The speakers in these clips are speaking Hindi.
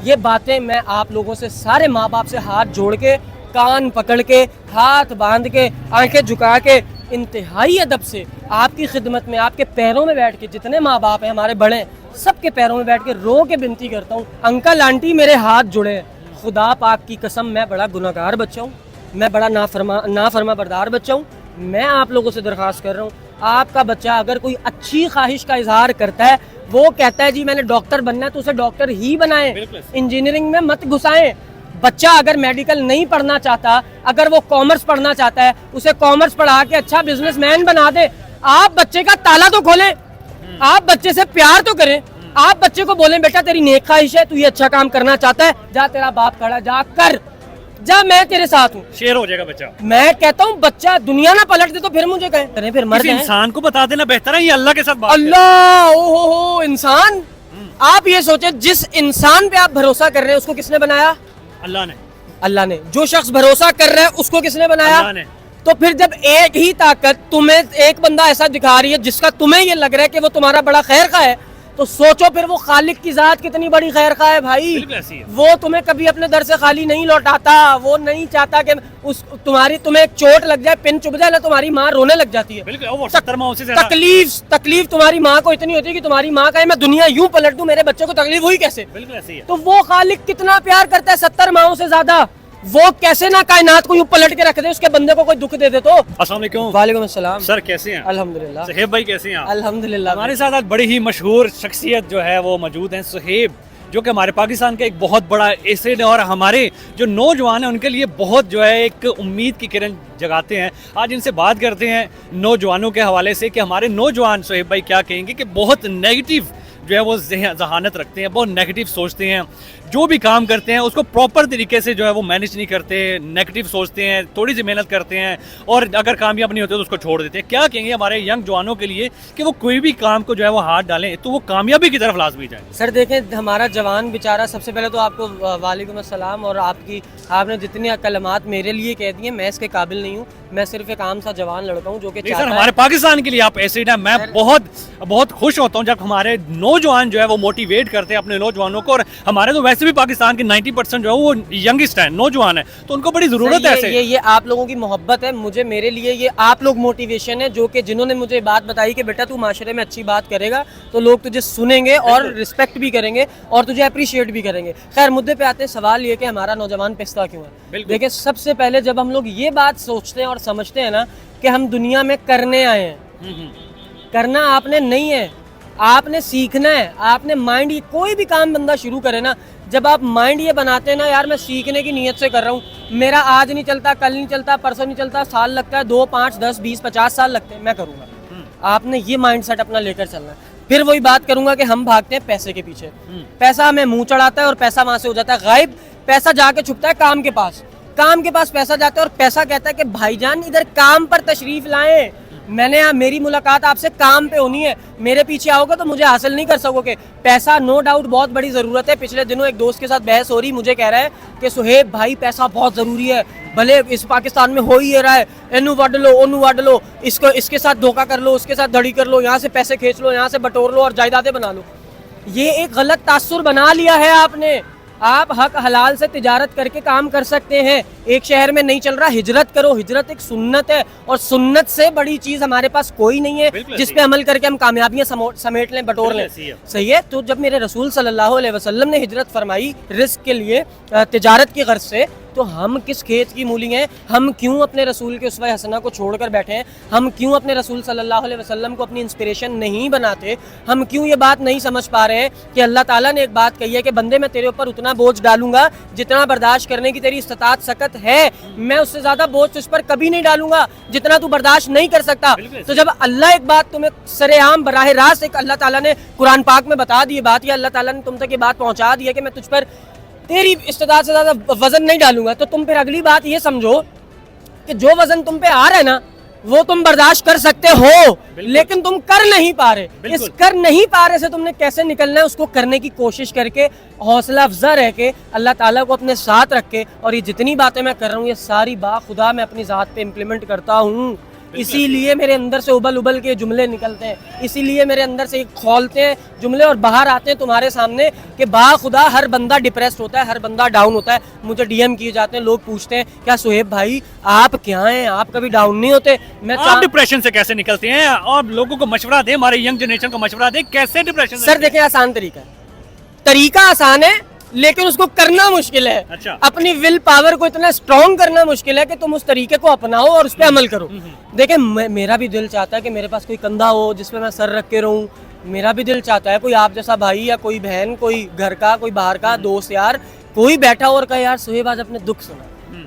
ये बातें मैं आप लोगों से, सारे माँ बाप से हाथ जोड़ के, कान पकड़ के, हाथ बांध के, आंखें झुका के, इंतहाई अदब से आपकी खिदमत में, आपके पैरों में बैठ के, जितने माँ बाप हैं हमारे बड़े, सबके पैरों में बैठ के रो के विनती करता हूँ, अंकल आंटी मेरे हाथ जुड़े हैं, खुदा पाक की कसम मैं बड़ा गुनाहगार बच्चा हूँ, मैं बड़ा नाफरमा बरदार बच्चा हूँ। मैं आप लोगों से दरख्वास्त कर रहा हूँ, आपका बच्चा अगर कोई अच्छी ख्वाहिश का इजहार करता है, वो कहता है जी मैंने डॉक्टर बनना है, तो उसे डॉक्टर ही बनाएं, इंजीनियरिंग में मत घुसाएं। बच्चा अगर मेडिकल नहीं पढ़ना चाहता, अगर वो कॉमर्स पढ़ना चाहता है, उसे कॉमर्स पढ़ा के अच्छा बिजनेसमैन बना दे। आप बच्चे का ताला तो खोलें, आप बच्चे से प्यार तो करें, आप बच्चे को बोलें बेटा तेरी नेक ख्वाहिश है, तू ये अच्छा काम करना चाहता है, जा तेरा बाप खड़ा, जा कर, जा मैं तेरे साथ हूँ, शेर हो जाएगा बच्चा। मैं कहता हूँ बच्चा दुनिया ना पलट दे तो फिर मुझे कहें, फिर मर किसी जाएं। इंसान को बता देना बेहतर है, ये अल्लाह के साथ बात अल्लाह, ओ इंसान, आप ये सोचे जिस इंसान पे आप भरोसा कर रहे हैं उसको किसने बनाया? अल्लाह ने। अल्लाह ने। जो शख्स भरोसा कर रहा है उसको किसने बनाया? अल्लाह ने। तो फिर जब एक ही ताकत तुम्हें, एक बंदा ऐसा दिखा रही है जिसका तुम्हें ये लग रहा है कि वो तुम्हारा बड़ा खैर खा है, तो सोचो फिर वो खालिक की जात कितनी बड़ी खैर खा है भाई। वो तुम्हें कभी अपने दर से खाली नहीं लौटाता, वो नहीं चाहता कि तुम्हें एक चोट लग जाए, पिन चुभ जाए ना, तुम्हारी माँ रोने लग जाती है। तकलीफ तुम्हारी माँ को इतनी होती है कि तुम्हारी माँ कहे मैं दुनिया यूं पलट दूं, मेरे बच्चे को तकलीफ हुई कैसे? बिल्कुल ऐसे ही है। तो वो खालिक कितना प्यार करता है 70 माओं से ज्यादा, वो कैसे ना कायनात को यूं पलट के रख दे, उसके बंदे को कोई दुख दे दे तो। अस्सलाम वालेकुम। वालेकुम अस्सलाम। सर कैसे हैं? अल्हम्दुलिल्लाह। सुहेब भाई कैसे हैं आप? अल्हम्दुलिल्लाह। हमारे साथ आज बड़ी ही मशहूर शख्सियत जो है वो मौजूद हैं, सुहेब, जो कि हमारे पाकिस्तान का एक बहुत बड़ा एसेट है और हमारे जो नौजवान हैं उनके लिए बहुत जो है एक उम्मीद की किरण जगाते हैं। आज इनसे बात करते हैं नौजवानों के हवाले से कि हमारे नौजवान सुहेब भाई क्या कहेंगे कि बहुत नेगेटिव जो है वो जहानत रखते हैं, बहुत नेगेटिव सोचते हैं, जो भी काम करते हैं उसको प्रॉपर तरीके से जो है वो मैनेज नहीं करते, नेगेटिव सोचते हैं, थोड़ी सी मेहनत करते हैं और अगर कामयाब नहीं होते तो उसको छोड़ देते हैं। क्या कहेंगे हमारे यंग जवानों के लिए कि वो कोई भी काम को जो है वो हाथ डालें तो वो कामयाबी की तरफ लाजमी जाए? सर देखें, हमारा जवान बेचारा, सबसे पहले तो आपको वालेकुम अस्सलाम, और आपने जितनी कलमात मेरे लिए कह दी हैं, मैं इसके काबिल नहीं हूँ, मैं सिर्फ एक आम सा जवान लड़का हूँ जो कि सर हमारे पाकिस्तान के लिए आप एसिड हैं। मैं बहुत खुश होता हूँ जब हमारे नौजवान जो है वो मोटिवेट करते हैं अपने नौजवानों को, और हमारे तो वैसे भी पाकिस्तान के 90% जो है वो यंगस्ट है, नौजवान है, तो उनको बड़ी जरूरत है ऐसे। ये आप लोगों की मोहब्बत है, मेरे लिए ये आप लोग मोटिवेशन है, जो कि जिन्होंने मुझे बात बताई कि बेटा तू माशरे में अच्छी बात करेगा तो लोग तुझे सुनेंगे और रिस्पेक्ट भी करेंगे और तुझे अप्रिशिएट भी करेंगे। खैर मुद्दे पे आते हैं, सवाल ये कि हमारा नौजवान पिस्ता क्यों है। देखिए, सबसे पहले जब हम लोग ये बात सोचते हैं और समझते हैं ना कि हम दुनिया में करने आए हैं, करना आपने नहीं है, आपने सीखना है। आपने माइंड, कोई भी काम बंदा शुरू करे ना, जब आप माइंड ये बनाते हैं ना, यार मैं सीखने की नीयत से कर रहा हूँ, मेरा आज नहीं चलता, कल नहीं चलता, परसों नहीं चलता, साल लगता है, 2, 5, 10, 20, 50 साल लगते हैं, मैं करूँगा। आपने ये माइंड सेट अपना लेकर चलना है। फिर वही बात करूंगा कि हम भागते हैं पैसे के पीछे, पैसा हमें मुंह चढ़ाता है और पैसा वहां से हो जाता है गायब। पैसा जाके छुपता है काम के पास, काम के पास पैसा जाता है और पैसा कहता है कि भाईजान इधर काम पर तशरीफ लाएं, मेरी मुलाकात आपसे काम पे होनी है, मेरे पीछे आओगे तो मुझे हासिल नहीं कर सकोगे। पैसा नो डाउट बहुत बड़ी ज़रूरत है। पिछले दिनों एक दोस्त के साथ बहस हो रही, मुझे कह रहा है कि सुहेब भाई पैसा बहुत ज़रूरी है, भले इस पाकिस्तान में हो ही रहा है, एनू वड लो ओनू वड लो, इसके साथ धोखा कर लो, उसके साथ धड़ी कर लो, यहाँ से पैसे खींच लो, यहाँ से बटोर लो और जायदादें बना लो। ये एक गलत तासुर बना लिया है आपने। आप हक हलाल से तिजारत करके काम कर सकते हैं। एक शहर में नहीं चल रहा, हिजरत करो। हिजरत एक सुन्नत है और सुन्नत से बड़ी चीज हमारे पास कोई नहीं है जिस पे अमल करके हम कामयाबियां समेट लें, बटोर लें। सही है। तो जब मेरे रसूल सल्लल्लाहु अलैहि वसल्लम ने हिजरत फरमाई रिस्क के लिए, तिजारत की गर्ज से, तो हम किस खेत की मूली हैं? हम क्यों अपने रसूल के उसवा हसना को छोड़कर बैठे हैं? हम क्यों अपने रसूल सल्लल्लाहु अलैहि वसल्लम को अपनी इंस्पिरेशन नहीं बनाते? हम क्यों ये बात नहीं समझ पा रहे हैं कि अल्लाह ताला ने एक बात कही है कि बंदे मैं तेरे ऊपर उतना बोझ डालूंगा जितना बर्दाश्त करने की तेरी इस्तात सकत है, मैं उससे ज्यादा बोझ तुझ पर कभी नहीं डालूंगा जितना तू बर्दाश्त नहीं कर सकता। तो जब अल्लाह एक बात तुम्हें सरेआम बराह रास्त एक अल्लाह ताला ने कुरान पाक में बता दी बात, या अल्लाह ताला ने तुम तक ये बात पहुंचा दी है कि मैं तुझ पर तेरी इस्तात से ज्यादा वजन नहीं डालूंगा, तो तुम फिर अगली बात ये समझो कि जो वजन तुम पे आ रहा है ना वो तुम बर्दाश्त कर सकते हो, लेकिन तुम कर नहीं पा रहे। इस कर नहीं पा रहे से तुमने कैसे निकलना है, उसको करने की कोशिश करके, हौसला अफजा रह के, अल्लाह ताला को अपने साथ रख के, और ये जितनी बातें मैं कर रहा हूँ ये सारी बात खुदा मैं अपनी ज़ात पे इम्प्लीमेंट करता हूँ। इसीलिए मेरे अंदर से उबल उबल के जुमले निकलते हैं, इसीलिए मेरे अंदर से खोलते हैं जुमले और बाहर आते हैं तुम्हारे सामने कि बाखुदा हर बंदा डिप्रेस्ड होता है, हर बंदा डाउन होता है। मुझे डीएम किए जाते हैं, लोग पूछते हैं क्या सुहेब भाई आप क्या हैं, आप कभी डाउन नहीं होते? मैं आप डिप्रेशन से कैसे निकलते हैं? और लोगों को मशवरा दे, हमारे यंग जनरेशन को मशवरा दे, कैसे डिप्रेशन से सर देखिए आसान तरीका है, तरीका आसान है लेकिन उसको करना मुश्किल है। अच्छा। अपनी विल पावर को इतना स्ट्रॉन्ग करना मुश्किल है कि तुम उस तरीके को अपनाओ और उस पर अमल करो। देखिए मेरा भी दिल चाहता है कि मेरे पास कोई कंधा हो जिसपे मैं सर रख के रहूं, मेरा भी दिल चाहता है कोई आप जैसा भाई या कोई बहन, कोई घर का, कोई बाहर का दोस्त यार, कोई बैठा हो और कहे यार सुहेब आज अपने दुख सुना,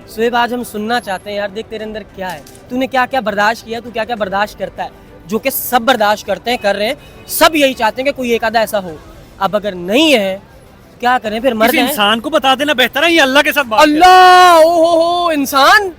सुहेब आज हम सुनना चाहते हैं यार, देख तेरे अंदर क्या है, तूने क्या क्या बर्दाश्त किया, तू क्या क्या बर्दाश्त करता है, जो कि सब बर्दाश्त करते हैं, कर रहे हैं, सब यही चाहते हैं कि कोई एक आधा ऐसा हो। अब अगर नहीं है क्या करें फिर, मर जाएं? इंसान को बता देना बेहतर है, ये अल्लाह के साथ बात अल्लाह ओ इंसान,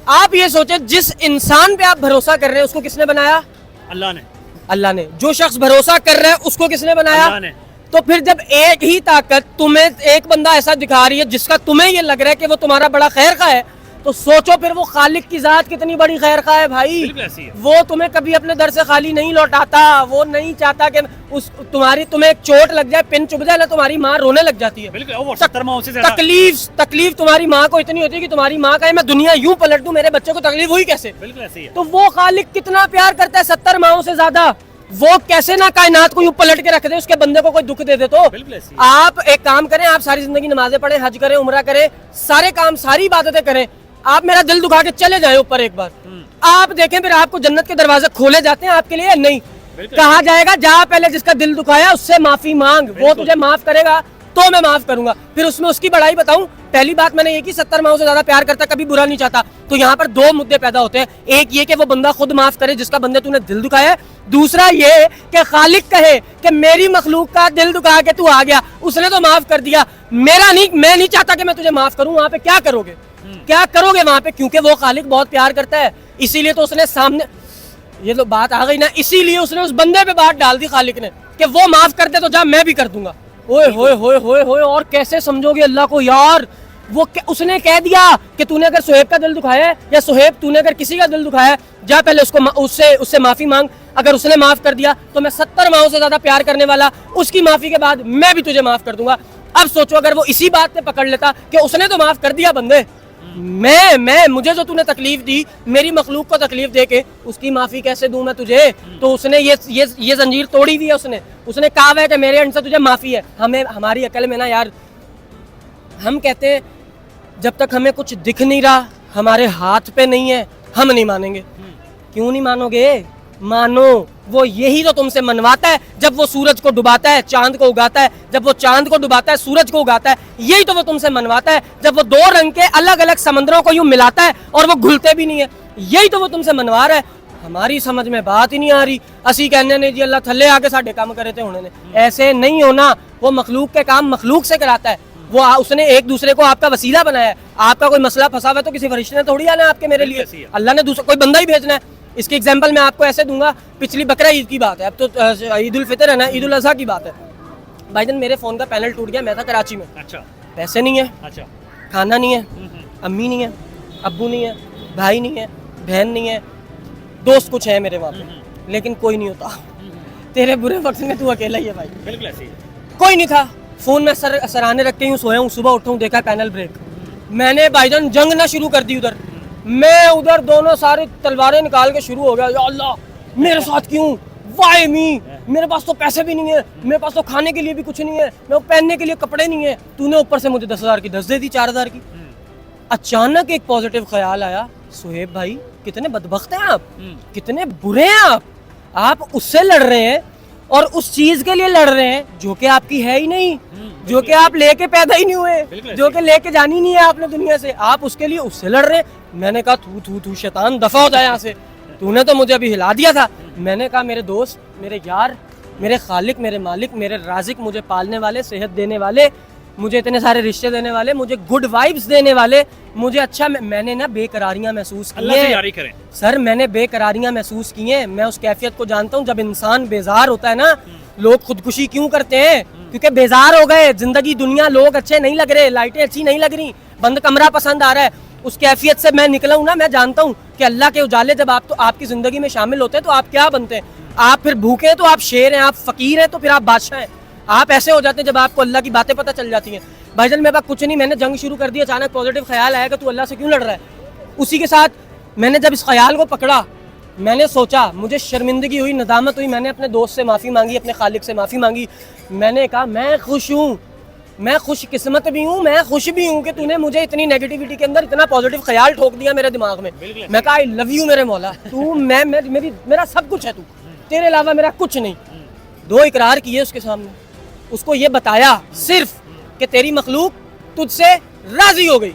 आप ये सोचे जिस इंसान पे आप भरोसा कर रहे हैं उसको किसने बनाया? अल्लाह ने। अल्लाह ने। जो शख्स भरोसा कर रहा है उसको किसने बनाया? अल्लाह ने। तो फिर जब एक ही ताकत तुम्हें एक बंदा ऐसा दिखा रही है जिसका तुम्हें ये लग रहा है कि वो तुम्हारा बड़ा खैर खा है, तो सोचो फिर वो खालिक की जात कितनी बड़ी खैर खा है भाई। बिल्कुल ऐसी है। वो तुम्हें कभी अपने दर से खाली नहीं लौटाता, वो नहीं चाहता कि उस तुम्हें एक चोट लग जाए, पिन चुभ जाए ना, तुम्हारी माँ रोने लग जाती है। बिल्कुल, वो 70 माह से ज्यादा। तकलीफ तुम्हारी माँ को इतनी होती है कि तुम्हारी माँ कहे मैं दुनिया यूं पलट दूं, मेरे बच्चे को तकलीफ हुई कैसे? बिल्कुल ऐसी है। तो वो खालिक कितना प्यार करता है 70 माहों से ज्यादा, वो कैसे ना कायनात को यूं पलट के रख दे, उसके बंदे को कोई दुख दे दे तो? बिल्कुल ऐसी है। आप एक काम करें, आप सारी जिंदगी नमाजें पढ़ें, हज करें, उम्रा करें, सारे काम सारी इबादतें करें, आप मेरा दिल दुखा के चले जाए ऊपर एक बार, आप देखें फिर आपको जन्नत के दरवाजे खोले जाते हैं आपके लिए? नहीं, कहा जाएगा जा पहले जिसका दिल दुखाया उससे माफी मांग, वो तुझे माफ करेगा तो मैं माफ करूंगा। फिर उसमें उसकी बड़ाई बताऊं, पहली बात मैंने ये की 70 माहों से ज्यादा प्यार करता, कभी बुरा नहीं चाहता। तो यहाँ पर दो मुद्दे पैदा होते हैं, एक ये कि वो बंदा खुद माफ करे जिसका बंदे तूने दिल दुखाया है, दूसरा ये कि खालिक कहे कि मेरी मखलूक का दिल दुखा के तू आ गया, उसने तो माफ कर दिया, मेरा नहीं, मैं नहीं चाहता कि मैं तुझे माफ करूं। वहां पे क्या करोगे? क्या करोगे वहां पे? क्योंकि वो खालिक बहुत प्यार करता है, इसीलिए तो उसने सामने, ये तो बात आ गई ना, इसीलिए उसने उस बंदे पे बात डाल दी खालिक ने कि वो माफ कर दे तो जा मैं भी कर दूंगा। ओए होए होए होए होए, और कैसे समझोगे अल्लाह को यार? वो उसने कह दिया कि तूने अगर सुहेब का दिल दुखाया है, या सुहेब तूने अगर किसी का दिल दुखाया है, जा पहले उसको उससे माफी मांग, अगर उसने माफ कर दिया तो मैं 70 माहों से ज्यादा प्यार करने वाला उसकी माफी के बाद मैं भी तुझे माफ कर दूंगा। अब सोचो अगर वो इसी बात पे पकड़ लेता कि उसने तो माफ कर दिया बंदे, मैं मुझे जो तूने तकलीफ दी, मेरी मखलूक को तकलीफ दे के उसकी माफी कैसे दूं मैं तुझे? तो उसने ये जंजीर तोड़ी हुई है, उसने कहा है कि मेरे अंदर से तुझे माफी है। हमें हमारी अकल में ना यार, हम कहते हैं जब तक हमें कुछ दिख नहीं रहा, हमारे हाथ पे नहीं है, हम नहीं मानेंगे। क्यों नहीं मानोगे? मानो, वो यही तो तुमसे मनवाता है जब वो सूरज को डुबाता है, चांद को उगाता है, जब वो चांद को डुबाता है, सूरज को उगाता है, यही तो वो तुमसे मनवाता है जब वो दो रंग के अलग अलग समंदरों को यूं मिलाता है और वो घुलते भी नहीं है, यही तो वो तुमसे मनवा रहा है। हमारी समझ में बात ही नहीं आ रही, असी कहने ने जी अल्लाह थल्ले आके साढ़े काम करे थे उन्होंने, ऐसे नहीं होना। वो मखलूक के काम मखलूक से कराता है, वो उसने एक दूसरे को आपका वसीला बनाया है। आपका कोई मसला फंसा हुआ है तो किसी फरिश्ते ने थोड़ी आना आपके मेरे लिए, अल्लाह ने दूसरा कोई बंदा ही भेजना है। इसकी एग्जांपल मैं आपको ऐसे दूंगा, पिछली बकरा ईद की बात है, अब तो ईद उल फितर है ना, ईद उल अज़हा की बात है। भाईजान मेरे फोन का पैनल टूट गया, मैं था कराची में। अच्छा। पैसे नहीं है, अच्छा, खाना नहीं है, अम्मी नहीं है, अब्बू नहीं है, भाई नहीं है, बहन नहीं है, दोस्त कुछ है मेरे वहाँ पे, लेकिन कोई नहीं होता। तेरे बुरे वक्त में तू अकेला ही है भाई। बिल्कुल ऐसी है। कोई नहीं था, फोन में सराहने रख के यूं सोया हूँ, सुबह उठा हूँ देखा पैनल ब्रेक, मैंने भाईजान जंग ना शुरू कर दी उधर, मैं उधर दोनों सारी तलवारें निकाल के शुरू हो गया, या अल्लाह मेरे साथ क्यों, वाई मी, मेरे पास तो पैसे भी नहीं है, मेरे पास तो खाने के लिए भी कुछ नहीं है, मेरे को पहनने के लिए कपड़े नहीं है, तूने ऊपर से मुझे 10,000 की 10 दे दी, 4,000 की। अचानक एक पॉजिटिव ख्याल आया, सुहेब भाई कितने बदबख्त हैं आप, कितने बुरे हैं आप उससे लड़ रहे हैं और उस चीज के लिए लड़ रहे हैं जो कि आपकी है ही नहीं, जो कि आप लेके पैदा ही नहीं हुए, जो कि लेके जानी नहीं है आपने दुनिया से, आप उसके लिए उससे लड़ रहे हैं। मैंने कहा तू शैतान दफा हो जाए यहाँ से, तूने तो मुझे अभी हिला दिया था। मैंने कहा मेरे दोस्त, मेरे यार, मेरे खालिक, मेरे मालिक, मेरे राजिक, मुझे पालने वाले, सेहत देने वाले, मुझे इतने सारे रिश्ते देने वाले, मुझे गुड वाइब्स देने वाले, मुझे अच्छा, मैंने ना बेकरारियां महसूस की हैं सर, मैंने बेकरारियां महसूस की हैं। मैं उस कैफियत को जानता हूँ जब इंसान बेजार होता है ना। लोग खुदकुशी क्यों करते हैं? क्योंकि बेजार हो गए, जिंदगी दुनिया लोग अच्छे नहीं लग रहे, लाइटें अच्छी नहीं लग रही, बंद कमरा पसंद आ रहा है। उस कैफियत से मैं निकला हूँ ना, मैं जानता हूँ कि अल्लाह के उजाले जब आप तो आपकी ज़िंदगी में शामिल होते हैं तो आप क्या बनते हैं? आप फिर भूखे हैं तो आप शेर हैं, आप फ़कीर हैं तो फिर आप बादशाह हैं। आप ऐसे हो जाते हैं जब आपको अल्लाह की बातें पता चल जाती हैं। भाईजान मेरे पास कुछ नहीं, मैंने जंग शुरू कर दी, अचानक पॉजिटिव ख्याल आया कि तू अल्लाह से क्यों लड़ रहा है। उसी के साथ मैंने जब इस ख्याल को पकड़ा, मैंने सोचा, मुझे शर्मिंदगी हुई, नदामत हुई, मैंने अपने दोस्त से माफ़ी मांगी, अपने खालिक से माफ़ी मांगी। मैंने कहा मैं खुश हूँ, मैं खुश किस्मत भी हूँ, मैं खुश भी हूँ कि तूने मुझे इतनी नेगेटिविटी के अंदर इतना पॉजिटिव ख्याल ठोक दिया मेरे दिमाग में। मैं कहा आई लव यू मेरे मौला, तू मेरा सब कुछ है, तू तेरे अलावा मेरा कुछ नहीं। 2 इकरार किए उसके सामने, उसको ये बताया सिर्फ कि तेरी मखलूक तुझसे राजी हो गई।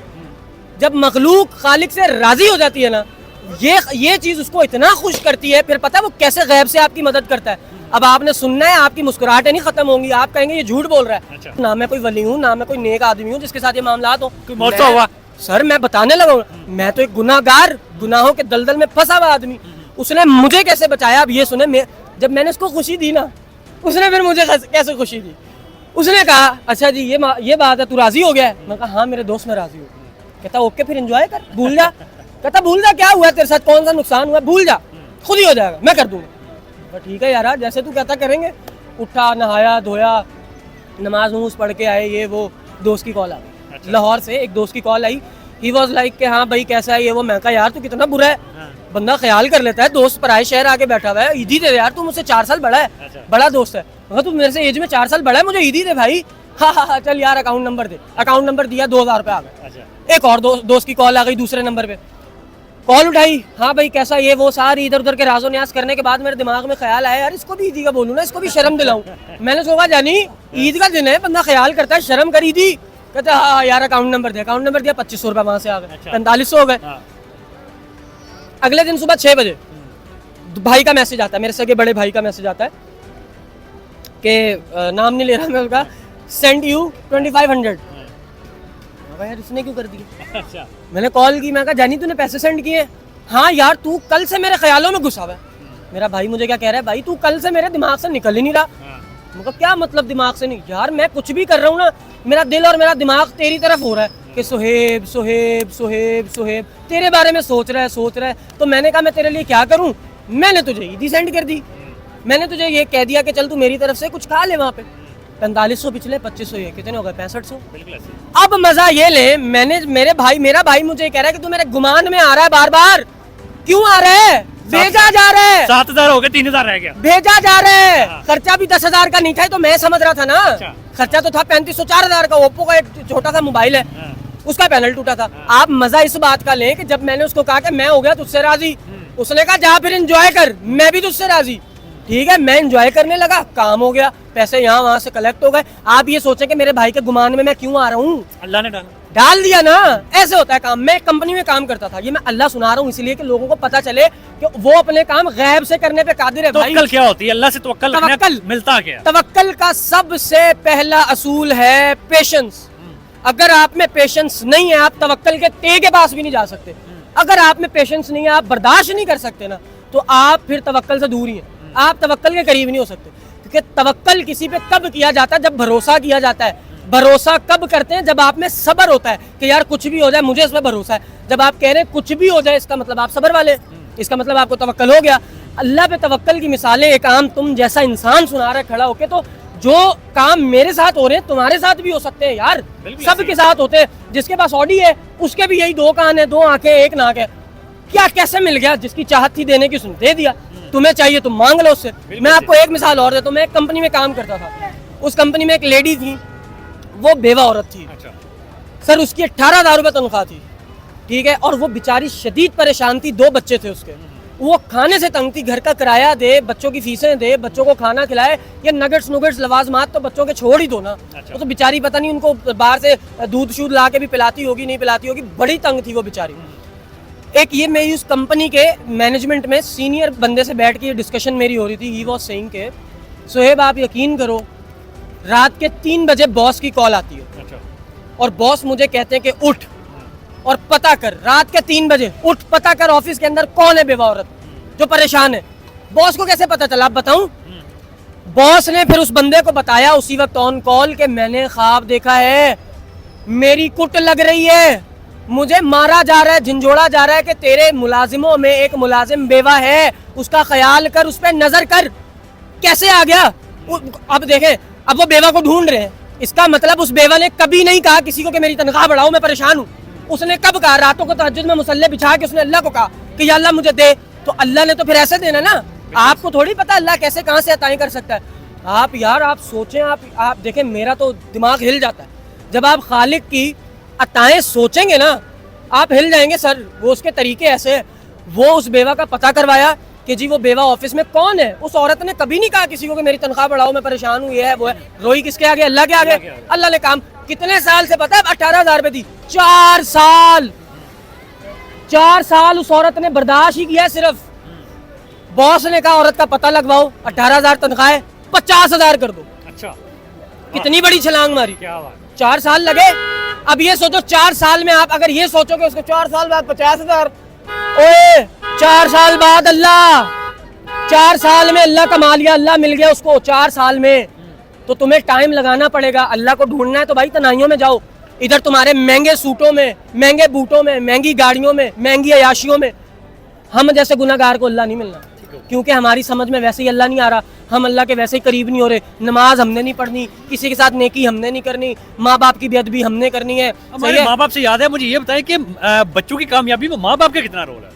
जब मखलूक खालिक से राजी हो जाती है ना, ये चीज़ उसको इतना खुश करती है, फिर पता है वो कैसे गैब से आपकी मदद करता है। अब आपने सुनना है, आपकी मुस्कुराहटें नहीं खत्म होंगी, आप कहेंगे ये झूठ बोल रहा है। अच्छा। ना मैं कोई वली हूँ, ना मैं कोई नेक आदमी हूँ जिसके साथ ये मामलात हो। मौत तो हुआ सर, मैं बताने लगा हूँ, मैं तो एक गुनाहगार, गुनाहों के दलदल में फंसा हुआ आदमी। उसने मुझे कैसे बचाया, अब ये सुने। जब मैंने उसको खुशी दी ना, उसने फिर मुझे कैसे खुशी दी। उसने कहा अच्छा जी ये बात है, तू राजी हो गया है? मैं कहा हाँ मेरे दोस्त में राजी हो गया। कहता ओके फिर एंजॉय कर, भूल जा। कहता भूल जा, क्या हुआ तेरे साथ, कौन सा नुकसान हुआ, भूल जा, खुद ही हो जाएगा, मैं कर दूंगा। ठीक है यार, जैसे तू कहता करेंगे। उठा, नहाया धोया, नमाज नमूज पढ़ के आए, ये वो। दोस्त की कॉल आ गई। अच्छा। लाहौर से एक दोस्त की call I. He was like कि हाँ भाई कैसा है ये वो। मैं कहा यार तू कितना बुरा है। हाँ। बंदा ख्याल कर लेता है, दोस्त पराए शहर आके बैठा हुआ है, ईदी दे यार, तू मुझसे 4 साल बड़ा है। अच्छा। बड़ा दोस्त है। तू मेरे से एज में 4 साल बड़ा है, मुझे ईदी दे भाई। हाँ चल यार अकाउंट नंबर दे। अकाउंट नंबर दिया, 2000 रुपये आ गए। अच्छा। एक और दोस्त की कॉल आ गई दूसरे नंबर पे। कॉल उठाई, हाँ भाई कैसा, ये वो। सारी इधर उधर के राजो न्यास करने के बाद मेरे दिमाग में ख्याल आया यार इसको भी ईदी का बोलूँ ना, इसको भी शर्म दिलाऊं। मैंने सोचा जानी ईद का दिन है, बंदा ख्याल करता है, शर्म कर ईदी। कहते हाँ यार अकाउंट नंबर दे। अकाउंट नंबर दिया, 2500 रुपये वहां से आ गए। 4500 हो गए। अगले दिन सुबह 6 बजे भाई का मैसेज आता है, मेरे सगे बड़े भाई का मैसेज आता है कि नाम नहीं ले रहा मैं उसका, सेंड यू 2500। यार इसने क्यों कर दिया। अच्छा। मैंने कॉल की, मैं कहा जानी तूने पैसे सेंड किए? हाँ यार तू कल से मेरे ख्यालों में घुसा हुआ है। मेरा भाई मुझे क्या कह रहा है, भाई तू कल से मेरे दिमाग से निकल ही नहीं रहा। मैं कहा क्या मतलब दिमाग से नहीं? यार मैं कुछ भी कर रहा हूँ ना, मेरा दिल और मेरा दिमाग तेरी तरफ हो रहा है कि सुहेब सुहेब सुहेब सुहेब, तेरे बारे में सोच रहा है। तो मैंने कहा मैं तेरे लिए क्या करूँ, मैंने तुझे ईदी सेंड कर दी। मैंने तुझे ये कह दिया कि चल तू मेरी तरफ से कुछ खा ले वहाँ पे। 4500 पिछले, 2500 ये, कितने हो गए? 6500। अब मजा ये ले, मेरा भाई मुझे कह रहा है कि तू मेरे गुमान में आ रहा है, बार बार क्यों आ रहा है? भेजा जा रहा है। 7000 हो गए, 3000 रह गया। भेजा जा रहा है। खर्चा भी 10,000 का नहीं था, तो मैं समझ रहा था ना। अच्छा। खर्चा तो था 3500, 4000 का। ओप्पो का एक छोटा सा मोबाइल है, उसका पैनल टूटा था। आप मजा इस बात का लें कि जब मैंने उसको कहा कि मैं हो गया तुझसे राजी, उसने कहा जा फिर एंजॉय कर, मैं भी तुझसे राजी। ठीक है, मैं एंजॉय करने लगा, काम हो गया, पैसे यहाँ वहाँ से कलेक्ट हो गए। आप ये सोचें कि मेरे भाई के गुमान में मैं क्यों आ रहा हूँ? अल्लाह ने डाल दिया ना। ऐसे होता है काम। मैं कंपनी में काम करता था, ये मैं अल्लाह सुना रहा हूँ इसलिए कि लोगों को पता चले कि वो अपने काम गैब से करने पे कादिर है। तवक्कल क्या होती है? अल्लाह से तवक्कल मिलता क्या? तवक्कल का सबसे पहला असूल है पेशेंस। अगर आप में पेशेंस नहीं है, आप तवक्कल के ते के पास भी नहीं जा सकते। अगर आप में पेशेंस नहीं है, आप बर्दाश्त नहीं कर सकते ना, तो आप फिर तवक्कल से दूर ही हैं। आप तवक्कल के करीब नहीं हो सकते, क्योंकि तवक्कल किसी पे कब किया जाता है? जब भरोसा किया जाता है। भरोसा कब करते हैं? जब आप में सब्र होता है कि यार कुछ भी हो जाए मुझे इस पर भरोसा है। जब आप कह रहे हैं कुछ भी हो जाए, इसका मतलब आप सब्र वाले, इसका मतलब आपको तवक्कल हो गया। अल्लाह पे तवक्कल की मिसालें एक आम तुम जैसा इंसान सुना रहा है खड़ा होके, तो जो काम मेरे साथ हो रहे हैं तुम्हारे साथ भी हो सकते हैं यार, सबके साथ होते हैं। जिसके पास ऑडी है उसके भी यही 2 कान है, 2 आंखें, 1 नाक है। क्या कैसे मिल गया? जिसकी चाहत थी देने की उसने दे दिया। तुम्हें चाहिए तुम मांग लो उससे। मैं आपको एक मिसाल और देता हूँ। मैं एक कंपनी में काम करता था, उस कंपनी में एक लेडी थी, वो बेवा औरत थी। अच्छा। सर उसकी 18,000 रुपये तनख्वाह थी। ठीक है, और वो बेचारी शदीद परेशान थी। 2 बच्चे थे उसके, वो खाने से तंग थी। घर का किराया दे, बच्चों की फीसें दे, बच्चों को खाना खिलाए, ये नगेट्स नुगेट्स लवाजमात तो बच्चों के छोड़ ही दो ना। अच्छा। तो बेचारी पता नहीं उनको बाहर से दूध शूध ला के भी पिलाती होगी, नहीं पिलाती होगी, बड़ी तंग थी वो बेचारी। एक ये मेरी उस कंपनी के मैनेजमेंट में सीनियर बंदे से बैठ के डिस्कशन मेरी हो रही थी। ही वॉज सेइंग के सोहेब आप यकीन करो, रात के 3 बजे बॉस की कॉल आती है। अच्छा। और बॉस मुझे कहते हैं कि उठ और पता कर, रात के 3 बजे उठ पता कर ऑफिस के अंदर कौन है बेवा औरत जो परेशान है। बॉस को कैसे पता चला आप बताऊं? बॉस ने फिर उस बंदे को बताया उसी वक्त ऑन कॉल के मैंने ख्वाब देखा है, मेरी कुट लग रही है, मुझे मारा जा रहा है, झंझोड़ा जा रहा है कि तेरे मुलाजिमों में एक मुलाजिम बेवा है, उसका ख्याल कर, उस पर नजर कर। कैसे आ गया? अब देखें, अब वो बेवा को ढूंढ रहे हैं। इसका मतलब उस बेवा ने कभी नहीं कहा किसी को कि मेरी तनख्वाह बढ़ाओ, मैं परेशान हूँ। उसने कब कहा? रातों को तहज्जुद में मुसल्ले बिछा के उसने अल्लाह को कहा कि या अल्लाह मुझे दे। तो अल्लाह ने तो फिर ऐसे देना ना। आपको थोड़ी पता अल्लाह कैसे कहाँ से अताएं कर सकता है। आप यार आप सोचें, आप देखें, मेरा तो दिमाग हिल जाता है जब आप खालिक की अताएं सोचेंगे ना, आप हिल जाएंगे सर। वो उसके तरीके ऐसे, वो उस बेवा का पता करवाया कि जी वो बेवा ऑफिस में कौन है। उस औरत ने कभी नहीं कहा किसी को कि मेरी तनख्वाह बढ़ाओ, मैं परेशान हूँ, ये है वो है। रोई किसके आगे? अल्लाह के आगे। अल्लाह ने काम कितने साल से, पता है? 18,000 रुपए दी। 4 साल 4 साल उस औरत ने बर्दाश्त ही किया। सिर्फ बॉस ने कहा औरत का पता लगवाओ, 18,000 तनख्वाह है, 50,000 कर दो। अच्छा, कितनी बड़ी छलांग मारी। क्या बात। 4 साल लगे। अब ये सोचो 4 साल में आप अगर ये सोचोगे उसको 4 साल बाद 50,000, ओए 4 साल बाद अल्लाह, 4 साल में अल्लाह कमा लिया, अल्लाह मिल गया उसको 4 साल में। तो तुम्हें टाइम लगाना पड़ेगा। अल्लाह को ढूंढना है तो भाई तनाइयों में जाओ। इधर तुम्हारे महंगे सूटों में, महंगे बूटों में, महंगी गाड़ियों में, महंगी अयाशियों में हम जैसे गुनाहगार को अल्लाह नहीं मिलना, क्योंकि हमारी समझ में वैसे ही अल्लाह नहीं आ रहा। हम अल्लाह के वैसे ही करीब नहीं हो रहे। नमाज हमने नहीं पढ़नी, किसी के साथ नेकी हमने नहीं करनी, माँ बाप की बेअदबी हमने करनी है। हमारे माँ बाप से याद है, मुझे ये बताएं कि बच्चों की कामयाबी में माँ बाप का कितना रोल है?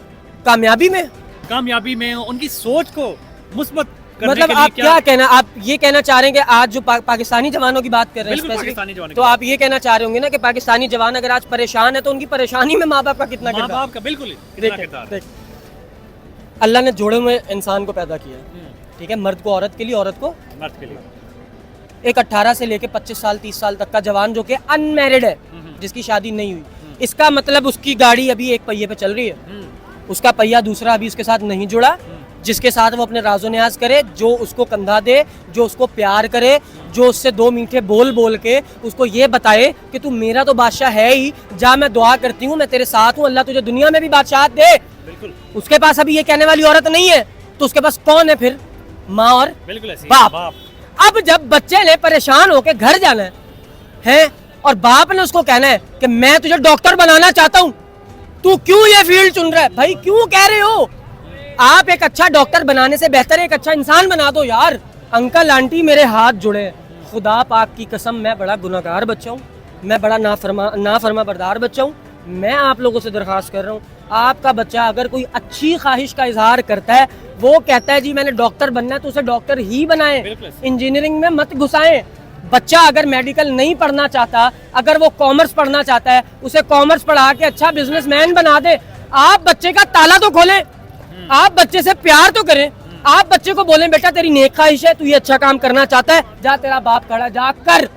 कामयाबी में उनकी सोच को मुस्बत करने मतलब के लिए आप क्या कहना, आप ये कहना चाह रहे हैं कि आज जो पाकिस्तानी जवानों की बात कर रहे हैं पाकिस्तानी जवानों स्पेसिफिक, तो आप ये कहना चाह रहे होंगे ना कि पाकिस्तानी जवान अगर आज परेशान है तो उनकी परेशानी में माँ बाप का कितना माँ किरदार? बाप का बिल्कुल कितना किरदार। अल्लाह ने जोड़े हुए इंसान को पैदा किया, ठीक है, मर्द को औरत के लिए, औरत को मर्द के लिए। एक 18 से लेके 25 साल 30 साल तक का जवान जो कि अनमैरिड है, जिसकी शादी नहीं हुई, इसका मतलब उसकी गाड़ी अभी एक पहिए पे चल रही है, उसका पहिया दूसरा अभी उसके साथ नहीं जुड़ा, जिसके साथ वो अपने राजो न्याज करे, जो उसको कंधा दे, जो उसको प्यार करे, जो उससे 2 मीठे बोल बोल के उसको ये बताए कि तू मेरा तो बादशाह है ही, जा मैं दुआ करती हूँ, मैं तेरे साथ हूँ, अल्लाह तुझे दुनिया में भी बादशाह दे। बिल्कुल। उसके पास अभी ये कहने वाली औरत नहीं है, तो उसके पास कौन है फिर? माँ और बिल्कुल ऐसी बाप। बाप। अब जब बच्चे ने परेशान होके घर जाना है और बाप ने उसको कहना है कि मैं तुझे डॉक्टर बनाना चाहता हूँ, तू क्यों ये फील्ड चुन रहा है? भाई क्यों कह रहे हो? आप एक अच्छा डॉक्टर बनाने से बेहतर एक अच्छा इंसान बना दो यार। अंकल आंटी मेरे हाथ जुड़े, खुदा पाक की कसम मैं बड़ा गुनाहगार बच्चा हूँ, मैं बड़ा नाफरमा बरदार बच्चा हूँ। मैं आप लोगों से दरख्वास्त कर रहा हूँ, आपका बच्चा अगर कोई अच्छी ख्वाहिश का इजहार करता है, वो कहता है जी मैंने डॉक्टर बनना है, तो उसे डॉक्टर ही बनाए, इंजीनियरिंग में मत घुसाएं। बच्चा अगर मेडिकल नहीं पढ़ना चाहता, अगर वो कॉमर्स पढ़ना चाहता है, उसे कॉमर्स पढ़ा के अच्छा बिजनेसमैन बना दे। आप बच्चे का ताला तो खोलें, आप बच्चे से प्यार तो करें, आप बच्चे को बोलें बेटा तेरी नेक ख्वाहिश है, तू ये अच्छा काम करना चाहता है, जा तेरा बाप खड़ा, जा कर,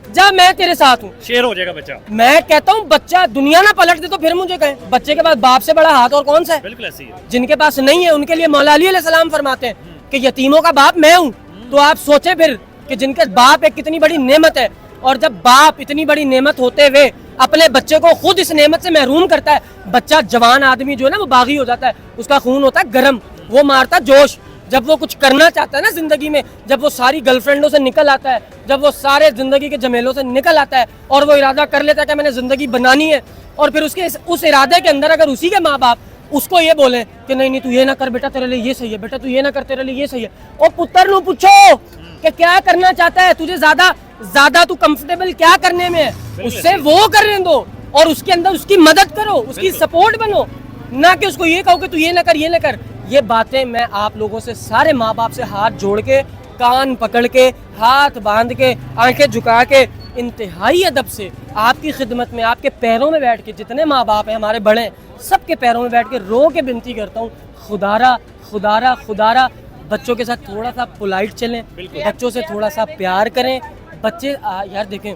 जा मैं तेरे साथ हूँ, शेर हो जाएगा बच्चा। मैं कहता हूँ बच्चा दुनिया ना पलट दे तो फिर मुझे कहें, बच्चे के पास बाप से बड़ा हाथ और कौन सा है? बिल्कुल ऐसी है। जिनके पास नहीं है उनके लिए मौला अली अलैहिस्सलाम फरमाते हैं कि यतीमों का बाप मैं हूँ। तो आप सोचें फिर कि जिनके बाप एक कितनी बड़ी नेमत है, और जब बाप इतनी बड़ी नेमत होते हुए अपने बच्चे को खुद इस नेमत से महरूम करता है, बच्चा जवान आदमी जो है ना वो बागी हो जाता है, उसका खून होता है गर्म, वो मारता जोश। जब वो कुछ करना चाहता है ना जिंदगी में, जब वो सारी गर्लफ्रेंडों से निकल आता है, जब वो सारे जिंदगी के झमेलों से निकल आता है और वो इरादा कर लेता है कि मैंने जिंदगी बनानी है, और फिर उसके उस इरादे के अंदर अगर उसी के माँ बाप उसको ये बोले कि नहीं नहीं तू ये ना कर बेटा, तेरे लिए ये सही है, बेटा तू ये ना कर, तेरे लिए ये सही है, और पुत्र नु पूछो कि क्या करना चाहता है, तुझे ज्यादा तू कंफर्टेबल क्या करने में है, उससे वो करने दो और उसके अंदर उसकी मदद करो, उसकी सपोर्ट बनो, ना कि उसको ये कहो कि तू ये ना कर, ये ना कर। ये बातें मैं आप लोगों से, सारे माँ बाप से हाथ जोड़ के, कान पकड़ के, हाथ बांध के, आंखें झुका के, इंतहाई अदब से आपकी खिदमत में, आपके पैरों में बैठ के, जितने माँ बाप हैं हमारे बड़े, सबके पैरों में बैठ के रो के विनती करता हूँ, खुदारा खुदारा खुदारा बच्चों के साथ थोड़ा सा पोलाइट चलें, बच्चों से थोड़ा सा प्यार करें। बच्चे यार देखें,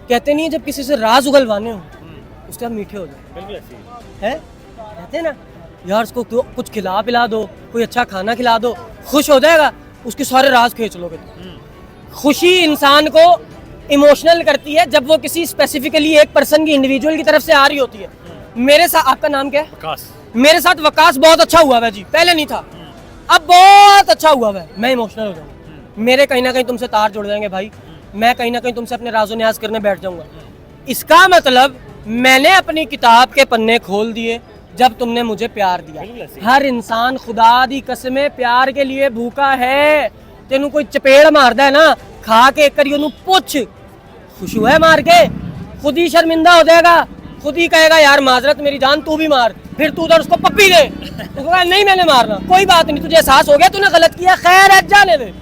कहते नहीं है जब किसी से राज उगलवाने हो उसके बाद मीठे हो जाए, बिल्कुल ऐसी है, कहते हैं ना यार उसको कुछ खिला पिला दो, कोई अच्छा खाना खिला दो, खुश हो जाएगा, उसके सारे राज खींच लोगे। खुशी इंसान को इमोशनल करती है जब वो किसी स्पेसिफिकली एक पर्सन की, इंडिविजुअल की तरफ से आ रही होती है। मेरे साथ, आपका नाम क्या है? वकास। मेरे साथ वकास बहुत अच्छा हुआ है जी, पहले नहीं था, अब बहुत अच्छा हुआ है, मैं इमोशनल हो जाऊंगा, मेरे कहीं ना कहीं तुमसे तार जुड़ जाएंगे भाई, मैं कहीं ना कहीं तुमसे अपने राजो न्याज करने बैठ जाऊंगा। इसका मतलब मैंने अपनी किताब के पन्ने खोल दिए जब तुमने मुझे प्यार दिया। हर इंसान खुदा दी कसमें प्यार के लिए भूखा है। तेनू कोई चपेड़ मारदा है ना, खा के एक करी ओनू पुछ, खुश हुआ है मार के? खुद ही शर्मिंदा हो जाएगा, खुद ही कहेगा यार माजरत मेरी जान, तू भी मार। फिर तू उधर उसको पप्पी दे, उसको कहा नहीं मैंने मारना, कोई बात नहीं, तुझे एहसास हो गया तूने गलत किया, खैर है जाने दे।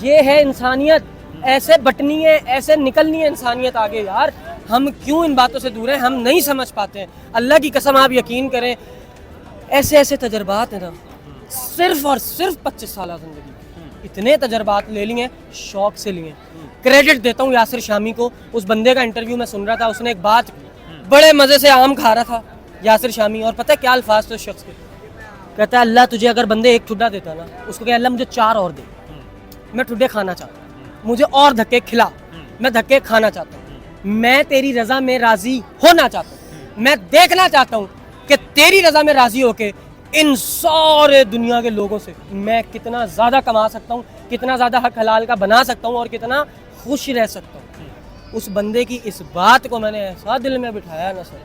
ये है इंसानियत, ऐसे बटनी है, ऐसे निकलनी है इंसानियत आगे। यार हम क्यों इन बातों से दूर हैं, हम नहीं समझ पाते हैं। अल्लाह की कसम आप यकीन करें, ऐसे ऐसे तजर्बात हैं ना, सिर्फ और सिर्फ 25 साल जिंदगी, इतने तजर्बात ले लिए, शौक से लिए। क्रेडिट देता हूँ यासिर शामी को, उस बंदे का इंटरव्यू मैं सुन रहा था, उसने एक बात बड़े मजे से आम खा रहा था यासिर शामी, और पता है क्या अल्फाज थे उस शख्स के? कहता है अल्लाह तुझे अगर बंदे एक ठुड्डा देता ना, उसको कहे अल्लाह मुझे 4 और दे, मैं ठुड्डे खाना चाहता हूँ, मुझे और धक्के खिला, मैं धक्के खाना चाहता हूँ, मैं तेरी रजा में राजी होना चाहता हूँ, मैं देखना चाहता हूँ कि तेरी रजा में राजी होके इन सारे दुनिया के लोगों से मैं कितना ज़्यादा कमा सकता हूँ, कितना ज़्यादा हक हलाल का बना सकता हूँ और कितना खुश रह सकता हूँ। उस बंदे की इस बात को मैंने ऐसा दिल में बिठाया ना सर,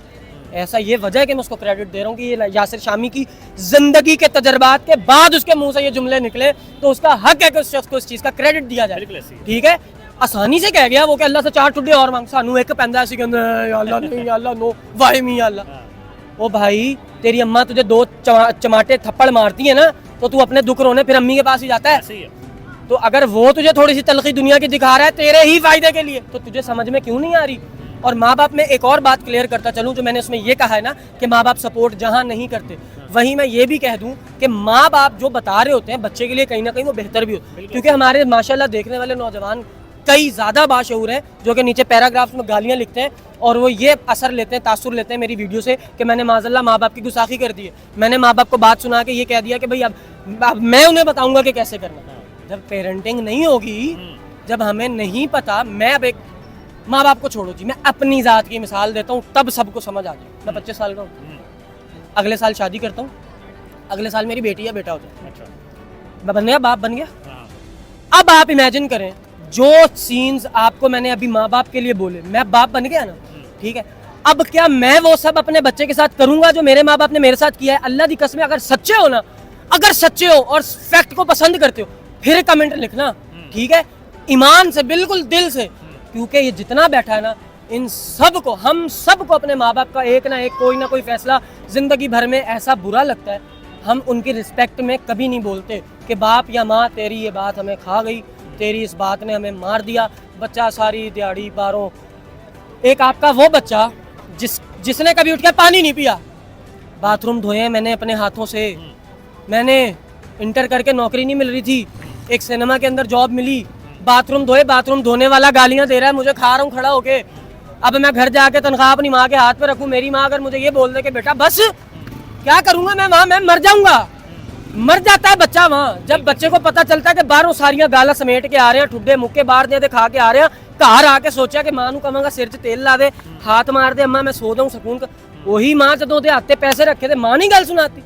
ऐसा, ये वजह है कि मैं उसको क्रेडिट दे रहा हूँ कि ये यासिर शामी की ज़िंदगी के तजर्बात के बाद उसके मुंह से ये जुमले निकले, तो उसका हक है कि उस शख्स को इस चीज़ का क्रेडिट दिया जाए। ठीक है, आसानी से कह गया वो कि अल्लाह से 4 ठुड्डे और मांग, सानू एक पैंदा ऐसी कहंदे या अल्लाह नहीं या अल्लाह नो वाहे मी या अल्लाह। ओ भाई तेरी अम्मा तुझे 2 चमाटे थप्पड़ मारती है ना, तो तू अपने दुख रोने फिर अम्मी के पास ही जाता है। तो अगर वो तुझे थोड़ी सी तलखी दुनिया की दिखा रहा है तेरे ही फायदे के लिए, तो तुझे समझ में क्यों नहीं आ रही? और माँ बाप में एक और बात क्लियर करता चलूँ, जो मैंने उसमें ये कहा है ना कि माँ बाप सपोर्ट जहाँ नहीं करते, वहीं मैं ये भी कह दूँ कि माँ बाप जो बता रहे होते हैं बच्चे के लिए कहीं ना कहीं वो बेहतर भी हो, क्योंकि हमारे माशाल्लाह देखने वाले नौजवान कई ज़्यादा बाशऊर हैं जो कि नीचे पैराग्राफ्स में गालियाँ लिखते हैं और वो ये असर लेते हैं, तासुर लेते हैं मेरी वीडियो से कि मैंने माज़अल्लाह माँ बाप की गुस्ताखी कर दी है, मैंने माँ बाप को बात सुना के ये कह दिया कि भाई अब मैं उन्हें बताऊँगा कि कैसे करना। जब पेरेंटिंग नहीं होगी, जब हमें नहीं पता, मैं अब एक माँ बाप को छोड़ो जी, मैं अपनी ज़ात की मिसाल देता हूँ तब सबको समझ आ जाए। मैं 25 साल का हूँ, अगले साल शादी करता हूँ, अगले साल मेरी बेटी या बेटा हो जाए, मैं बन गया, बाप बन गया। अब आप इमेजिन करें जो सीन्स आपको मैंने अभी माँ बाप के लिए बोले, मैं बाप बन गया ना, ठीक है, अब क्या मैं वो सब अपने बच्चे के साथ करूंगा जो मेरे माँ बाप ने मेरे साथ किया है? अल्लाह की कसम, अगर सच्चे हो ना, अगर सच्चे हो और फैक्ट को पसंद करते हो फिर कमेंट लिखना, ठीक है, ईमान से, बिल्कुल दिल से, क्योंकि ये जितना बैठा है ना, इन सब को, हम सब को अपने माँ बाप का एक ना एक कोई ना कोई फैसला जिंदगी भर में ऐसा बुरा लगता है, हम उनकी रिस्पेक्ट में कभी नहीं बोलते कि बाप या माँ तेरी ये बात हमें खा गई, तेरी इस बात ने हमें मार दिया। बच्चा सारी दिहाड़ी बारों, एक आपका वो बच्चा जिसने कभी उठ के पानी नहीं पिया, बाथरूम धोए मैंने अपने हाथों से, मैंने इंटर करके नौकरी नहीं मिल रही थी, एक सिनेमा के अंदर जॉब मिली, बाथरूम धोए, बाथरूम धोने वाला गालियां दे रहा है, मुझे खा रहा हूँ खड़ा होके। अब मैं घर जाके तनख्वाह अपनी माँ के हाथ पे रखूँ, मेरी माँ अगर मुझे ये बोल दे कि बेटा बस, क्या करूँगा मैं वहाँ, मैं मर जाऊँगा। मर जाता है बच्चा वहाँ, जब बच्चे को पता चलता है कि बाहरों सारियां गाला समेट के आ रहे हैं, ठुड्डे मुक्के बाहर दे खा के आ रहे हैं, घर आके सोचा कि माँ नू कहांगा सिर च तेल ला दे, हाथ मार दे, अम्मा मैं सो जाऊँ सकून का, वही माँ जदों दे हाथे पैसे रखे थे माँ नहीं गल सुनाती,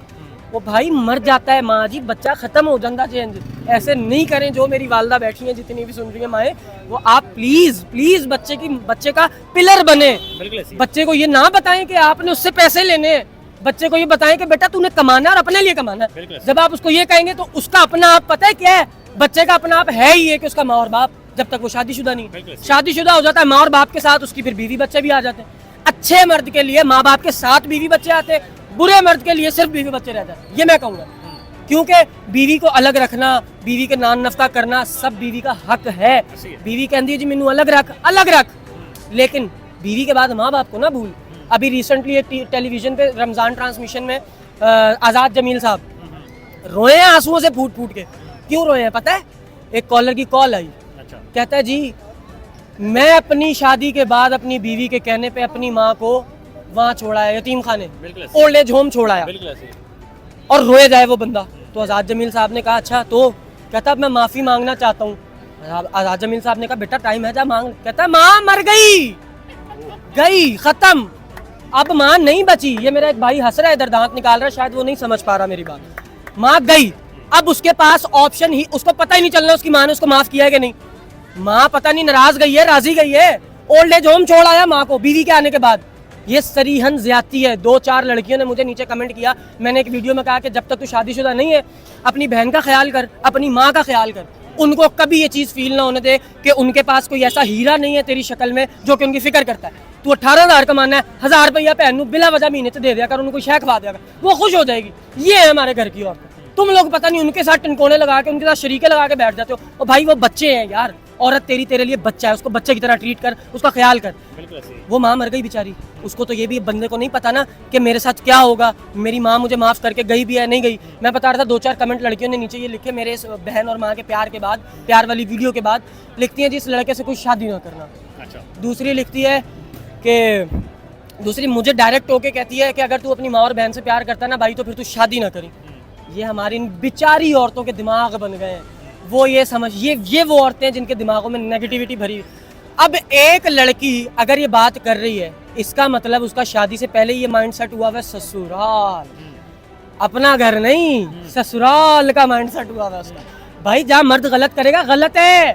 वो भाई मर जाता है माँ जी, बच्चा खत्म हो जाता चेंज। ऐसे नहीं करें, जो मेरी वालदा बैठी हैं, जितनी भी सुन रही है माएँ, वो आप प्लीज प्लीज बच्चे का पिलर बने, बच्चे को ये ना बताएं कि आपने उससे पैसे लेने हैं, बच्चे को ये बताएं कि बेटा तूने कमाना है और अपने लिए कमाना है। जब आप उसको ये कहेंगे तो उसका अपना आप पता है क्या है, बच्चे का अपना आप है ही है कि उसका माँ और बाप, जब तक वो शादीशुदा नहीं, शादीशुदा हो जाता है माँ और बाप के साथ उसकी फिर बीवी बच्चे भी आ जाते हैं। अच्छे मर्द के लिए माँ बाप के साथ बीवी बच्चे आते हैं, बुरे मर्द के लिए सिर्फ बीवी बच्चे रह जाते हैं, ये मैं कहूँगा, क्योंकि बीवी को अलग रखना, बीवी के नान नफ्ता करना सब बीवी का हक है। बीवी कहती है जी मैनू अलग रख, लेकिन बीवी के बाद माँ बाप को ना भूल। अभी रिसेंटली एक टेलीविजन पे रमज़ान ट्रांसमिशन में आज़ाद जमील साहब रोए हैं आंसुओं से फूट फूट के। क्यों रोए हैं पता है? एक कॉलर की कॉल आई, कहता है जी मैं अपनी शादी के बाद अपनी बीवी के कहने पे अपनी माँ को वहाँ छोड़ा है, यतीम खाने, ओल्ड एज होम छोड़ाया, और रोए जाए वो बंदा। तो आज़ाद जमील साहब ने कहा अच्छा, तो कहता अब मैं माफ़ी मांगना चाहता हूँ। आज़ाद जमील साहब ने कहा बेटा टाइम है, जा मांग। कहता माँ मर गई खत्म, अब माँ नहीं बची। ये मेरा एक भाई हंस रहा है इधर, दांत निकाल रहा है, शायद वो नहीं समझ पा रहा मेरी बात। माँ गई, अब उसके पास ऑप्शन ही, उसको पता ही नहीं चलना उसकी माँ ने उसको माफ किया है कि नहीं। माँ पता नहीं नाराज गई है, राजी गई है, ओल्ड एज होम छोड़ आया माँ को बीवी के आने के बाद। ये सरीहन ज्यादती है। 2-4 लड़कियों ने मुझे नीचे कमेंट किया, मैंने एक वीडियो में कहा कि जब तक तू शादीशुदा नहीं है अपनी बहन का ख्याल कर, अपनी माँ का ख्याल कर। उनको कभी ये चीज़ फील ना होने दे कि उनके पास कोई ऐसा हीरा नहीं है तेरी शक्ल में जो कि उनकी फिक्र करता है। तू 18,000 कमाना है, 1,000 रुपया भैन बिला वजह महीने से दे दिया कर, उनको शह खवा दिया कर, वो खुश हो जाएगी। ये है हमारे घर की औरत। तुम लोग पता नहीं उनके साथ टनकोने लगा के, उनके साथ शरीके लगा के बैठ जाते हो। और भाई वो बच्चे हैं यार, औरत तेरे लिए बच्चा है, उसको बच्चे की तरह ट्रीट कर, उसका ख्याल कर। वो माँ मर गई बेचारी, उसको तो ये भी बंदे को नहीं पता ना कि मेरे साथ क्या होगा। मेरी माँ मुझे माफ़ करके गई भी है नहीं गई। मैं बता रहा था 2-4 कमेंट लड़कियों ने नीचे ये लिखे मेरे इस बहन और माँ के प्यार के बाद, प्यार वाली वीडियो के बाद, लिखती हैं जिस लड़के से कोई शादी ना करना। अच्छा। दूसरी लिखती है कि दूसरी मुझे डायरेक्ट होके कहती है कि अगर तू अपनी माँ और बहन से प्यार करता ना भाई तो फिर तू शादी ना करी। ये हमारी इन बेचारी औरतों के दिमाग बन गए हैं। वो ये समझ, ये वो औरतें हैं जिनके दिमागों में नेगेटिविटी भरी। अब एक लड़की अगर ये बात कर रही है, इसका मतलब उसका शादी से पहले ये माइंड सेट हुआ हुआ है ससुराल, अपना घर नहीं, ससुराल का माइंड सेट हुआ हुआ है उसका। भाई जहाँ मर्द गलत करेगा गलत है।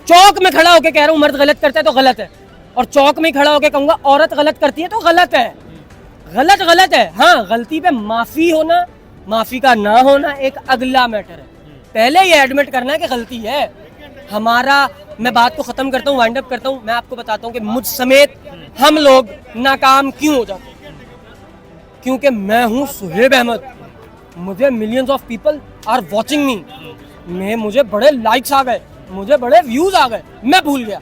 चौक में खड़ा होके कह रहा हूँ मर्द गलत करता है तो गलत है, और चौक में खड़ा होके कहूँगा औरत गलत करती है तो गलत है। गलत है। हाँ, गलती पे माफी होना, माफी का ना होना एक अगला मैटर है। पहले ये एडमिट करना है कि गलती है हमारा। मैं बात को खत्म करता हूँ, वाइंड अप करता हूँ। मैं आपको बताता हूँ कि मुझ समेत हम लोग नाकाम क्यों हो जाते हैं। क्योंकि मैं हूँ सुहेब अहमद, मुझे millions of people are watching me, मुझे बड़े लाइक्स आ गए, मुझे बड़े व्यूज आ गए, मैं भूल गया,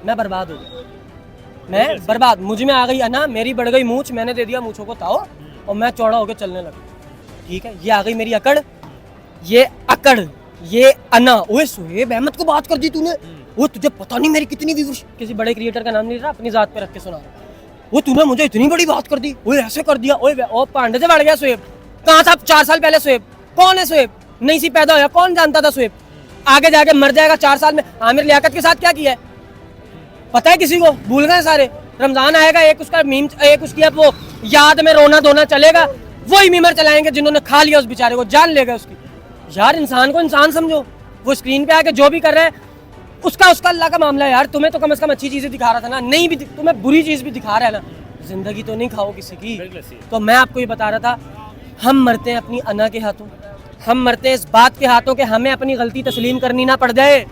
मैं बर्बाद हो गया, मैं बर्बाद। मुझ में आ गई अना, मेरी बढ़ गई मूंछ, मैंने दे दिया मूंछों को ताओ और मैं चौड़ा होकर चलने लगा। ठीक है, ये आ गई मेरी अकड़, ये अना। ओए सुहेब अहमद को बात कर दी तूने, वो तुझे पता नहीं मेरी कितनी व्यूज, किसी बड़े क्रिएटर का नाम नहीं रहा, अपनी जात पे रख के सुना रहा, वो तूने मुझे इतनी बड़ी बात कर दी, ओए ऐसे कर दिया, ओए ओ पांडे से बढ़ गया सुहेब। कहाँ था 4 साल पहले सुहेब? कौन है सुहेब? नहीं सी पैदा होया, कौन जानता था सुहेब? आगे जाके मर जाएगा 4 साल में। आमिर लियाकत के साथ क्या किया है पता है किसी को? भूल गए सारे। रमजान आएगा, एक उसका मीम, एक उसकी अब वो याद में रोना धोना चलेगा, वही मीमर चलाएंगे जिन्होंने खा लिया उस बेचारे को, जान लेगा उसकी। यार इंसान को इंसान समझो, वो स्क्रीन पे आके जो भी कर रहा है उसका अल्लाह का मामला है। यार तुम्हें तो कम से कम अच्छी चीजें दिखा रहा था ना, नहीं भी तुम्हें बुरी चीज भी दिखा रहा है ना, जिंदगी तो नहीं खाओ किसी की। तो मैं आपको ये बता रहा था, हम मरते हैं अपनी अना के हाथों, हम मरते हैं इस बात के हाथों कि हमें अपनी गलती तस्लीम करनी ना पड़ जाए।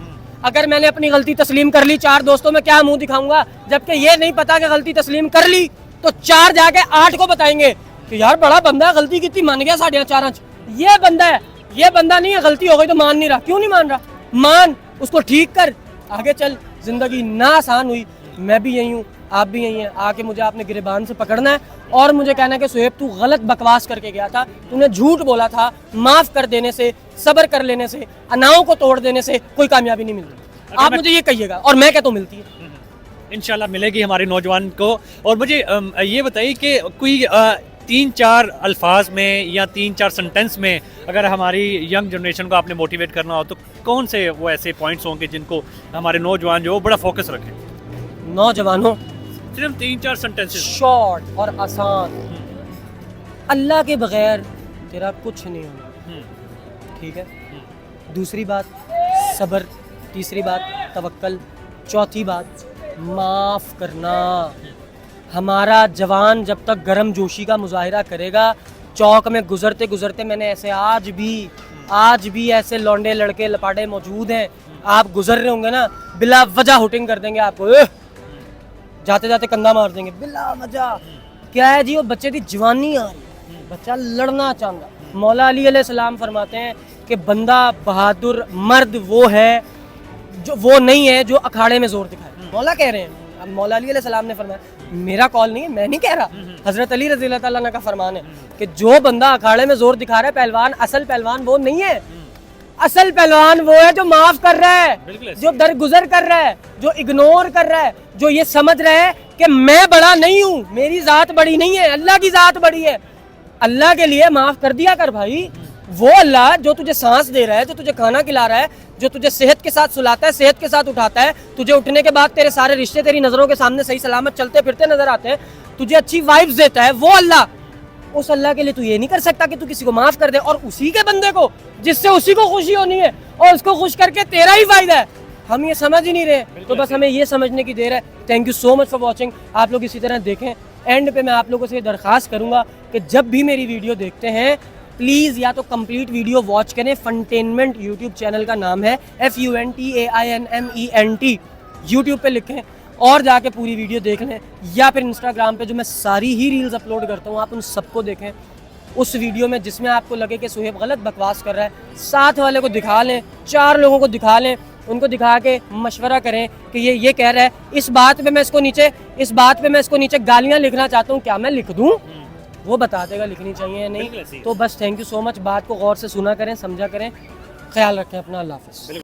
अगर मैंने अपनी गलती तस्लीम कर ली, 4 दोस्तों में क्या मुंह दिखाऊंगा, जबकि ये नहीं पता कि गलती तस्लीम कर ली तो 4 जाके 8 को बताएंगे कि यार बड़ा बंदा है, गलती कितनी मान गया 4.5 ये बंदा है, ये बंदा नहीं है, गलती हो गई तो मान नहीं रहा। क्यों नहीं मान रहा? मान, उसको ठीक कर, आगे चल। जिंदगी ना आसान हुई, मैं भी यही हूँ, आप भी यही हैं। आके मुझे आपने गिरबान से पकड़ना है और मुझे कहना है कि सुहेब तू गलत बकवास करके गया था, तूने झूठ बोला था। माफ कर देने से, सब्र कर लेने से, अनाओं को तोड़ देने से कोई कामयाबी नहीं मिलती। आप मुझे ये कहिएगा और मैं कहता हूँ मिलती है। इंशाल्लाह मिलेगी हमारे नौजवान को। और मुझे ये बताइए कि कोई 3-4 अल्फाज में या 3-4 सेंटेंस में अगर हमारी यंग जनरेशन को आपने मोटिवेट करना हो तो कौन से वो ऐसे पॉइंट्स होंगे जिनको हमारे नौजवान जो बड़ा फोकस रखें? नौजवानों, सिर्फ 3-4 सेंटेंसेस, शॉर्ट और आसान। अल्लाह के बगैर तेरा कुछ नहीं होना, ठीक है? दूसरी बात सब्र, तीसरी बात तवक्कल, चौथी बात माफ़ करना। हमारा जवान जब तक गर्म जोशी का मुजाहिरा करेगा, चौक में गुजरते गुजरते मैंने ऐसे आज भी ऐसे लौंडे लड़के लपाटे मौजूद हैं, आप गुजर रहे होंगे ना, बिला वजह हुटिंग कर देंगे आपको, जाते जाते कंधा मार देंगे बिला वजह। क्या है जी, वो बच्चे की जवानी आ रही है, बच्चा लड़ना चाहता। मौला अली अलैहिस्सलाम फरमाते हैं कि बंदा बहादुर मर्द वो है जो वो नहीं है जो अखाड़े में जोर दिखाए। मौला कह रहे हैं, अब मौला अली अलैहिस्सलाम ने फरमाया, मेरा कॉल नहीं है, मैं नहीं कह रहा, हजरत अली रज़ी अल्लाह तआला का फरमान है कि जो बंदा अखाड़े में जोर दिखा रहा है पहलवान, असल पहलवान वो नहीं है। असल पहलवान वो है जो माफ कर रहा है, जो दरगुजर कर रहा है, जो इग्नोर कर रहा है, जो ये समझ रहा है कि मैं बड़ा नहीं हूँ, मेरी जात बड़ी नहीं है, अल्लाह की जात बड़ी है। अल्लाह के लिए माफ कर दिया कर भाई। वो अल्लाह जो तुझे सांस दे रहा है, जो तुझे खाना खिला रहा है, जो तुझे सेहत के साथ सुलाता है, सेहत के साथ उठाता है, तुझे उठने के बाद तेरे सारे रिश्ते तेरी नजरों के सामने सही सलामत चलते फिरते नजर आते हैं, तुझे अच्छी वाइब्स देता है, वो अल्लाह। उस अल्लाह के लिए तू ये नहीं कर सकता कि तू किसी को माफ कर दे और उसी के बंदे को जिससे उसी को खुशी होनी है और उसको खुश करके तेरा ही फायदा है। हम ये समझ ही नहीं रहे, तो बस हमें ये समझने की देर है। Thank you so much for watching. आप लोग इसी तरह देखें, एंड पे मैं आप लोगों से दरख्वास्त करूँगा कि जब भी मेरी वीडियो देखते हैं प्लीज़ या तो कंप्लीट वीडियो वॉच करें। फंटेनमेंट यूट्यूब चैनल का नाम है, FUNTAINMENT, यूट्यूब पे लिखें और जाके पूरी वीडियो देख लें। या फिर इंस्टाग्राम पे जो मैं सारी ही रील्स अपलोड करता हूँ आप उन सबको देखें। उस वीडियो में जिसमें आपको लगे कि सुहेब गलत बकवास कर रहा है, साथ वाले को दिखा लें, 4 लोगों को दिखा लें, उनको दिखा के मशवरा करें कि ये कह रहा है, इस बात पे मैं इसको नीचे गालियाँ लिखना चाहता हूँ, क्या मैं लिख दूँ? वो बता देगा लिखनी चाहिए या नहीं। तो बस थैंक यू सो मच, बात को गौर से सुना करें, समझा करें, ख्याल रखें अपना, अल्लाह हाफ़िज़।